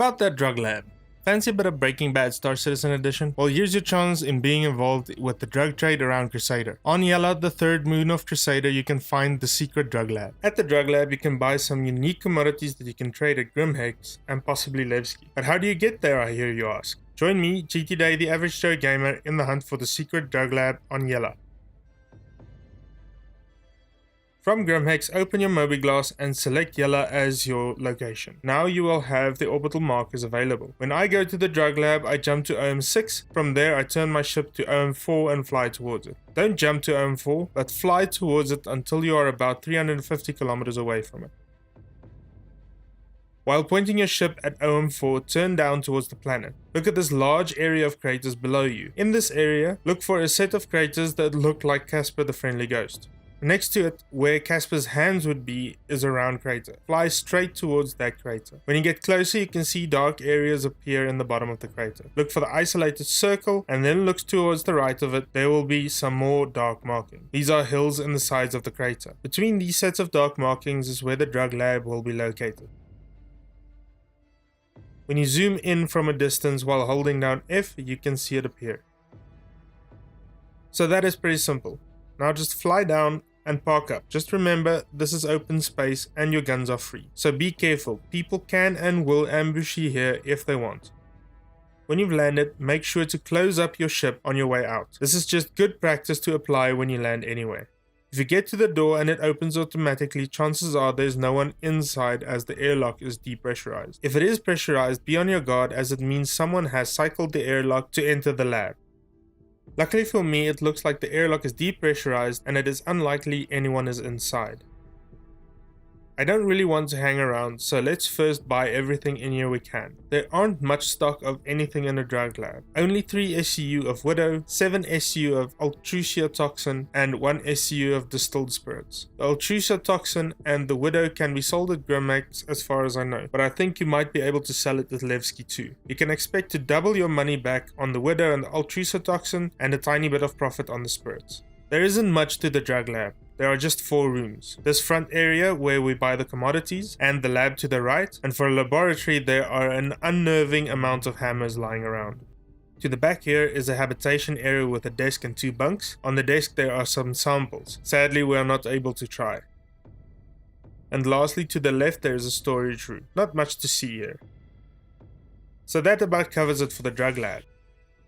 About that drug lab. Fancy a bit of Breaking Bad Star Citizen edition? Well, here's your chance in being involved with the drug trade around Crusader. On Yela, the third moon of Crusader, you can find the secret drug lab. At the drug lab, you can buy some unique commodities that you can trade at GrimHEX and possibly Levski. But how do you get there, I hear you ask? Join me, GTDae, the average Joe gamer, in the hunt for the secret drug lab on Yela. From GrimHEX, open your Mobiglass and select Yela as your location. Now you will have the orbital markers available. When I go to the drug lab, I jump to OM6. From there, I turn my ship to OM4 and fly towards it. Don't jump to OM4, but fly towards it until you are about 350 kilometers away from it. While pointing your ship at OM4, turn down towards the planet. Look at this large area of craters below you. In this area, look for a set of craters that look like Casper the Friendly Ghost. Next to it, where Casper's hands would be, is a round crater. Fly straight towards that crater. When you get closer, you can see dark areas appear in the bottom of the crater. Look for the isolated circle, and then look towards the right of it. There will be some more dark markings. These are hills in the sides of the crater. Between these sets of dark markings is where the drug lab will be located. When you zoom in from a distance while holding down F, you can see it appear. So that is pretty simple. Now just fly down and park up. Just remember, this is open space and your guns are free. So be careful. People can and will ambush you here if they want. When you've landed, make sure to close up your ship on your way out. This is just good practice to apply when you land anywhere. If you get to the door and it opens automatically, chances are there's no one inside as the airlock is depressurized. If it is pressurized, be on your guard as it means someone has cycled the airlock to enter the lab. Luckily for me, it looks like the airlock is depressurized and it is unlikely anyone is inside. I don't really want to hang around, so let's first buy everything in here we can. There aren't much stock of anything in the drug lab. Only 3 SCU of Widow, 7 SCU of Altrusia toxin, and 1 SCU of distilled spirits. The Altrusia toxin and the Widow can be sold at GrimHEX as far as I know, but I think you might be able to sell it at Levski too. You can expect to double your money back on the Widow and the Altrusia toxin, and a tiny bit of profit on the spirits. There isn't much to the drug lab. There are just 4 rooms. This front area where we buy the commodities, and the lab to the right, and for a laboratory there are an unnerving amount of hammers lying around. To the back here is a habitation area with a desk and 2 bunks. On the desk there are some samples. Sadly we are not able to try. And lastly, to the left there is a storage room. Not much to see here. So that about covers it for the drug lab.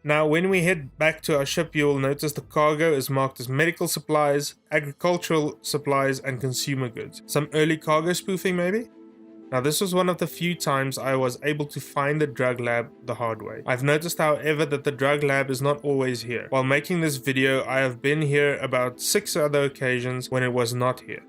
Now, when we head back to our ship, you will notice the cargo is marked as medical supplies, agricultural supplies, and consumer goods. Some early cargo spoofing, maybe? Now, this was one of the few times I was able to find the drug lab the hard way. I've noticed, however, that the drug lab is not always here. While making this video, I have been here about 6 other occasions when it was not here.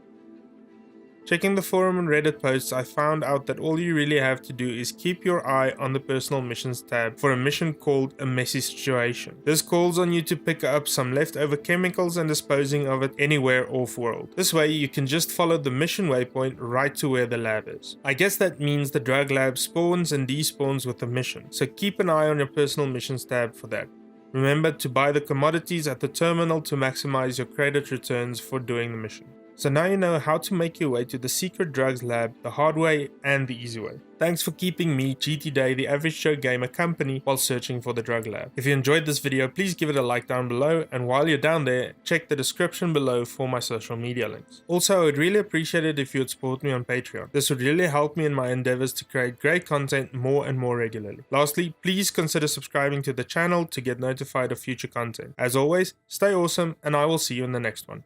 Checking the forum and Reddit posts, I found out that all you really have to do is keep your eye on the personal missions tab for a mission called a messy situation. This calls on you to pick up some leftover chemicals and disposing of it anywhere off-world. This way you can just follow the mission waypoint right to where the lab is. I guess that means the drug lab spawns and despawns with the mission, so keep an eye on your personal missions tab for that. Remember to buy the commodities at the terminal to maximize your credit returns for doing the mission. So now you know how to make your way to the secret drugs lab the hard way and the easy way. Thanks for keeping me, GTDae, the average Joe gamer, company while searching for the drug lab. If you enjoyed this video, please give it a like down below, and while you're down there, check the description below for my social media links. Also, I would really appreciate it if you would support me on Patreon. This would really help me in my endeavors to create great content more and more regularly. Lastly, please consider subscribing to the channel to get notified of future content. As always, stay awesome, and I will see you in the next one.